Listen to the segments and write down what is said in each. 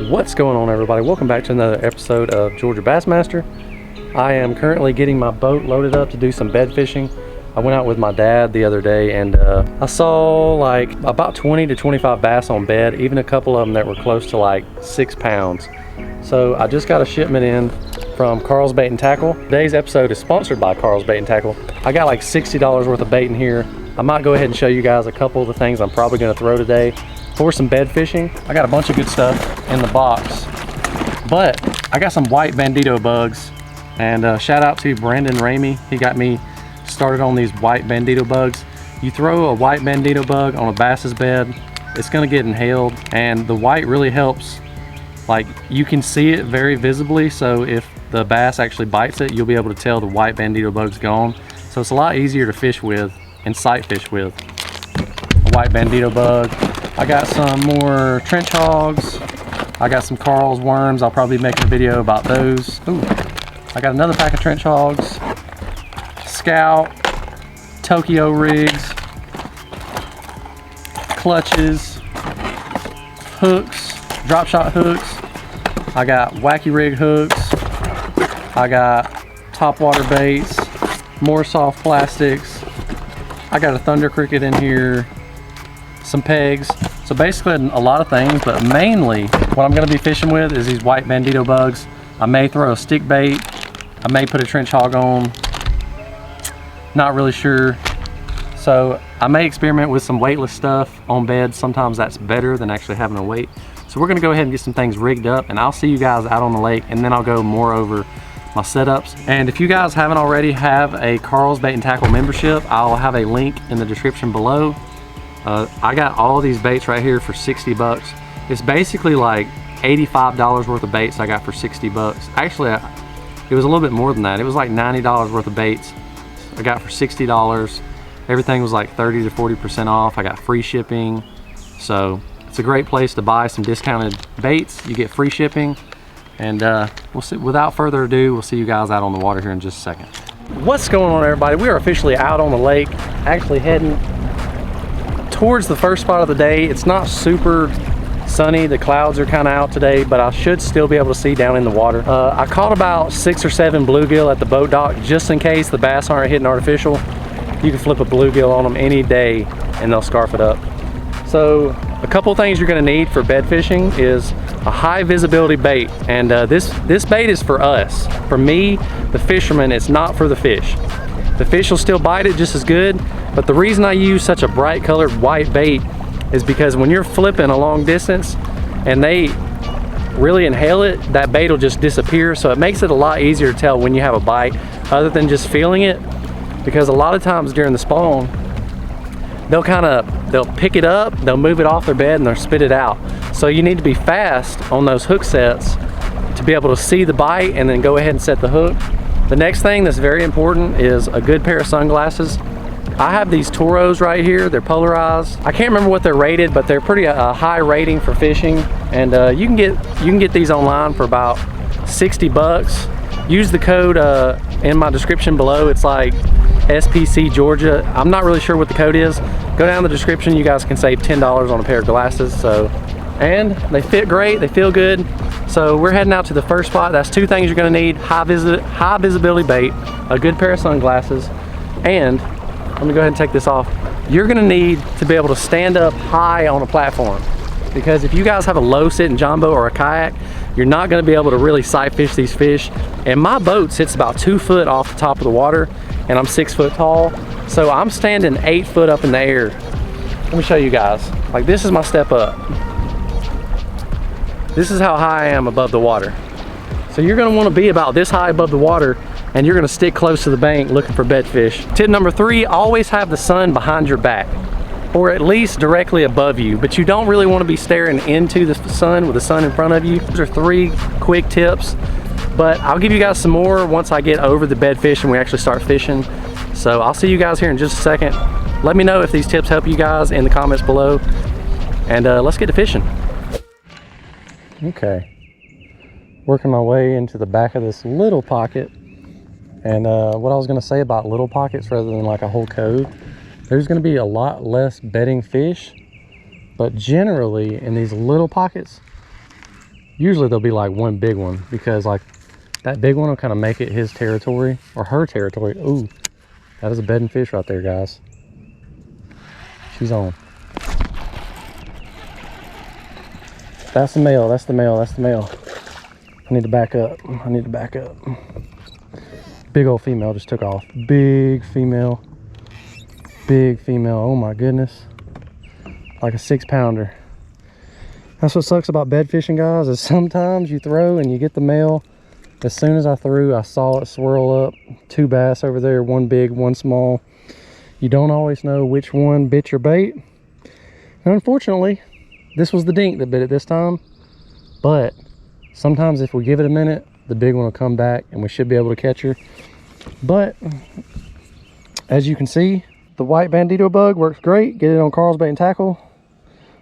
What's going on, everybody? Welcome back to another episode of Georgia Bassmaster. I am currently getting my boat loaded up to do some bed fishing. I went out with my dad the other day and I saw like about 20 to 25 bass on bed, even a couple of them that were close to like 6 pounds. So I just got a shipment in from KARL'S Bait and Tackle. Today's episode is sponsored by KARL'S Bait and Tackle. I got like $60 worth of bait in here. I might go ahead and show you guys a couple of the things I'm probably going to throw today for some bed fishing. I got a bunch of good stuff in the box, but I got some white bandito bugs, and shout out to Brandon Ramey. He got me started on these white bandito bugs. You throw a white bandito bug on a bass's bed, it's going to get inhaled, and the white really helps. Like, you can see it very visibly, so if the bass actually bites it, you'll be able to tell the white bandito bug's gone. So it's a lot easier to fish with and sight fish with a white bandito bug. I got some more trench hogs. I got some KARL'S worms. I'll probably make a video about those. Ooh, I got another pack of trench hogs, Scout, Tokyo rigs, clutches, hooks, drop shot hooks. I got wacky rig hooks. I got top water baits, more soft plastics. I got a thunder cricket in here, some pegs. So basically a lot of things, but mainly what I'm going to be fishing with is these white bandito bugs. I may throw a stick bait. I may put a trench hog on. Not really sure. So I may experiment with some weightless stuff on bed. Sometimes that's better than actually having a weight. So we're going to go ahead and get some things rigged up, and I'll see you guys out on the lake, and then I'll go more over my setups. And if you guys haven't already have a KARL'S Bait and Tackle membership, I'll have a link in the description below. I got all these baits right here for 60 bucks. It's basically like $85 worth of baits I got for 60 bucks. Actually, it was a little bit more than that. It was like $90 worth of baits I got for $60. Everything was like 30 to 40% off. I got free shipping. So it's a great place to buy some discounted baits. You get free shipping. And we'll see. Without further ado, we'll see you guys out on the water here in just a second. What's going on, everybody? We are officially out on the lake, actually heading towards the first spot of the day. It's not super sunny. The clouds are kind of out today, but I should still be able to see down in the water. I caught about 6 or 7 bluegill at the boat dock, just in case the bass aren't hitting artificial. You can flip a bluegill on them any day and they'll scarf it up. So a couple things you're going to need for bed fishing is a high visibility bait, and this bait is for us. For me, the fisherman, it's not for the fish. The fish will still bite it just as good, but the reason I use such a bright colored white bait is because when you're flipping a long distance and they really inhale it, that bait will just disappear. So it makes it a lot easier to tell when you have a bite other than just feeling it, because a lot of times during the spawn, they'll pick it up, they'll move it off their bed, and they'll spit it out. So you need to be fast on those hook sets to be able to see the bite and then go ahead and set the hook. The next thing that's very important is a good pair of sunglasses. I have these Toros right here. They're polarized. I can't remember what they're rated, but they're pretty high rating for fishing. And you can get these online for about 60 bucks. Use the code in my description below. It's like SPC Georgia. I'm not really sure what the code is. Go down in the description. You guys can save $10 on a pair of glasses. So, and they fit great. They feel good. So we're heading out to the first spot. That's 2 things you're going to need: high visibility bait, a good pair of sunglasses, and let me go ahead and take this off. You're going to need to be able to stand up high on a platform, because if you guys have a low sitting John boat or a kayak, you're not going to be able to really sight fish these fish. And my boat sits about 2 foot off the top of the water, and I'm 6 foot tall, so I'm standing 8 foot up in the air. Let me show you guys. Like, this is my step up. This is how high I am above the water. So you're going to want to be about this high above the water, and you're going to stick close to the bank looking for bed fish. Tip number 3, always have the sun behind your back, or at least directly above you, but you don't really want to be staring into the sun with the sun in front of you. Those are 3 quick tips, but I'll give you guys some more once I get over the bed fish and we actually start fishing. So I'll see you guys here in just a second. Let me know if these tips help you guys in the comments below, and let's get to fishing. Okay, working my way into the back of this little pocket, and what I was going to say about little pockets rather than like a whole cove, there's going to be a lot less bedding fish, but generally in these little pockets Usually there'll be like one big one, because like that big one will kind of make it his territory or her territory. Ooh, that is a bedding fish right there, guys. She's on. That's the male, that's the male, that's the male. I need to back up. I need to back up. Big old female just took off. Big female. Big female. Oh my goodness. Like a 6-pounder. That's what sucks about bed fishing, guys, is sometimes you throw and you get the male. As soon as I threw, I saw it swirl up. 2 bass over there, one big, one small. You don't always know which one bit your bait. And unfortunately, this was the dink that bit it this time. But sometimes if we give it a minute, the big one will come back and we should be able to catch her. But as you can see, the white bandito bug works great. Get it on Karl's Bait and Tackle.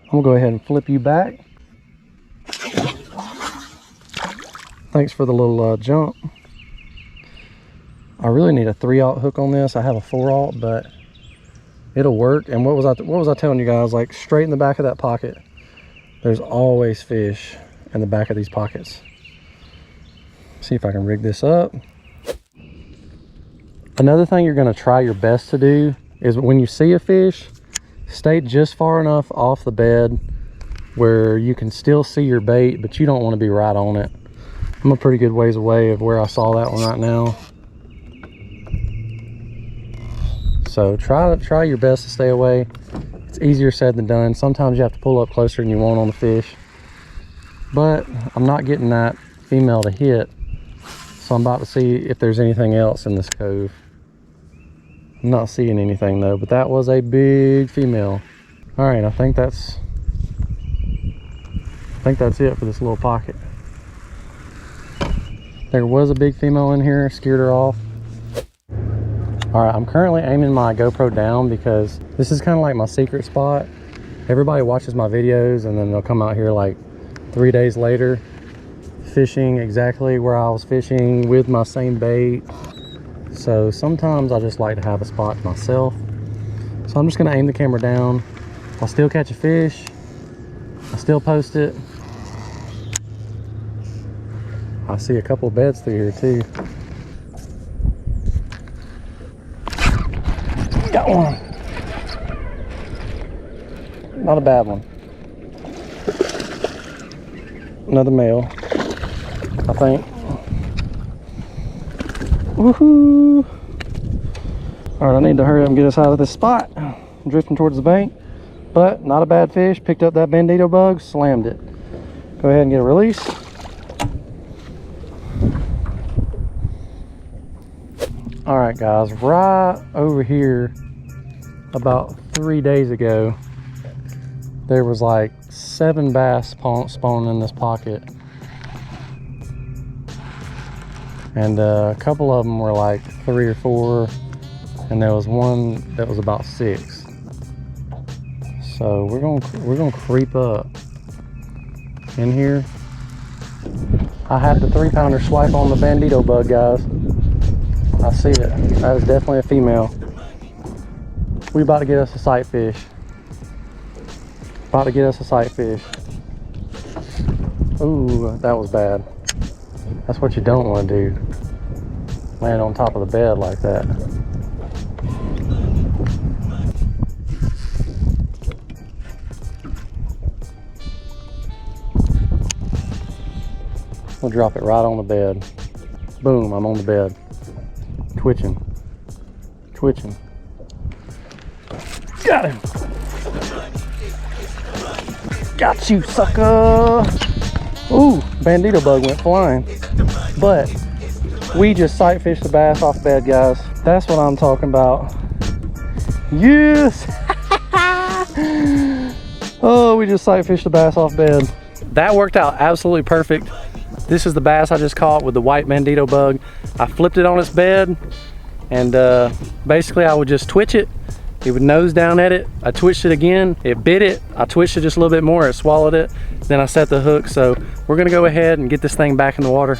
I'm gonna go ahead and flip you back. Thanks for the little jump. I really need a 3/0 hook on this. I have a 4/0, but it'll work. And what was I telling you guys? Like, straight in the back of that pocket, there's always fish in the back of these pockets. See if I can rig this up. Another thing you're going to try your best to do is when you see a fish, stay just far enough off the bed where you can still see your bait, but you don't want to be right on it. I'm a pretty good ways away of where I saw that one right now. So try your best to stay away. It's easier said than done. Sometimes you have to pull up closer than you want on the fish. But I'm not getting that female to hit. So I'm about to see if there's anything else in this cove. I'm not seeing anything though, but that was a big female. All right, I think that's it for this little pocket. There was a big female in here, scared her off. All right, I'm currently aiming my GoPro down because this is kind of like my secret spot. Everybody watches my videos and then they'll come out here like 3 days later, fishing exactly where I was fishing with my same bait. So sometimes I just like to have a spot to myself. So I'm just gonna aim the camera down. If I still catch a fish, I still post it. I see a couple of beds through here too. Got one. Not a bad one. Another male, I think. Woohoo! All right, I need to hurry up and get us out of this spot. I'm drifting towards the bank, but not a bad fish. Picked up that bandito bug, slammed it. Go ahead and get a release. All right, guys, right over here, about 3 days ago, there was like 7 bass spawning in this pocket. And a couple of them were like 3 or 4, and there was one that was about 6. So we're gonna creep up in here. I had the 3-pounder swipe on the bandito bug, guys. I see it. That is definitely a female. We about to get us a sight fish. About to get us a sight fish. Ooh, that was bad. That's what you don't want to do. Land on top of the bed like that. We'll drop it right on the bed. Boom, I'm on the bed. Twitching. Twitching. Got him! Got you, sucker! Ooh, bandito bug went flying. But we just sight fished the bass off the bed, guys. That's what I'm talking about. Yes! Oh, we just sight fished the bass off bed. That worked out absolutely perfect. This is the bass I just caught with the white bandito bug. I flipped it on its bed, and basically I would just twitch it. It would nose down at it. I twitched it again, it bit it. I twitched it just a little bit more, it swallowed it. Then I set the hook. So we're gonna go ahead and get this thing back in the water.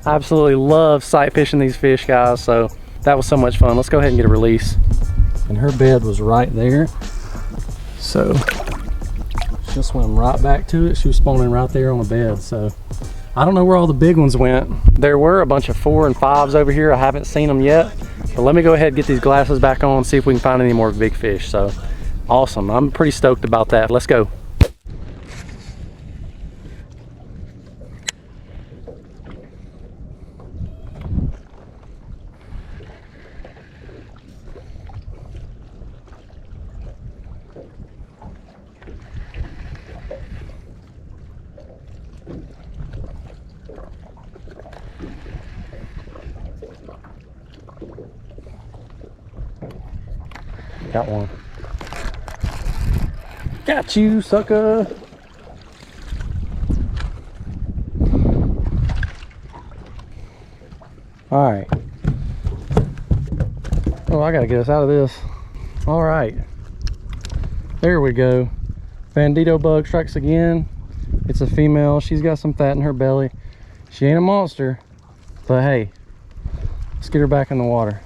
I absolutely love sight fishing these fish, guys. So that was so much fun. Let's go ahead and get a release. And her bed was right there. So She'll swim right back to it. She was spawning right there on the bed. So I don't know where all the big ones went. There were a bunch of 4 and 5s over here. I haven't seen them yet. But let me go ahead and get these glasses back on and see if we can find any more big fish. So awesome. I'm pretty stoked about that. Let's go. Got one. Got you, sucker. All right. Oh, I gotta get us out of this. All right. There we go. Bandito bug strikes again. It's a female. She's got some fat in her belly. She ain't a monster, but hey, let's get her back in the water.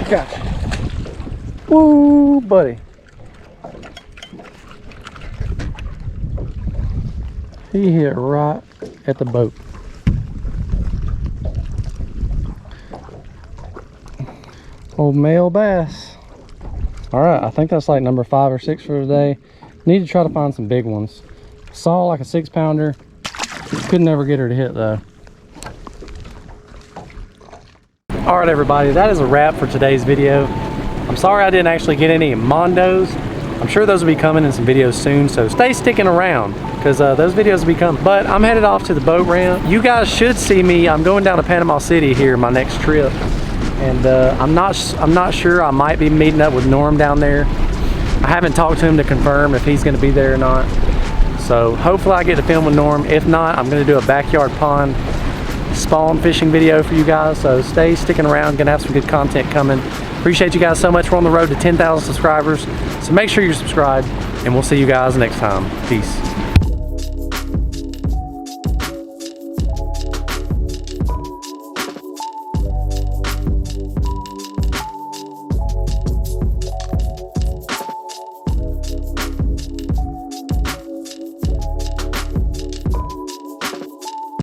Gotcha. Woo, buddy. He hit right at the boat. Old male bass. All right, I think that's like number 5 or 6 for today. Need to try to find some big ones. Saw like a 6-pounder. Could never get her to hit though. All right, everybody, that is a wrap for today's video. I'm sorry I didn't actually get any Mondos. I'm sure those will be coming in some videos soon, so stay sticking around because those videos will be coming. But I'm headed off to the boat ramp. You guys should see me. I'm going down to Panama City here, my next trip, and I'm not sure. I might be meeting up with Norm down there. I haven't talked to him to confirm if he's going to be there or not. So hopefully I get to film with Norm. If not, I'm going to do a backyard pond spawn fishing video for you guys, so stay sticking around. Gonna have some good content coming. Appreciate you guys so much. We're on the road to 10,000 subscribers, so make sure you're subscribed, and we'll see you guys next time. Peace.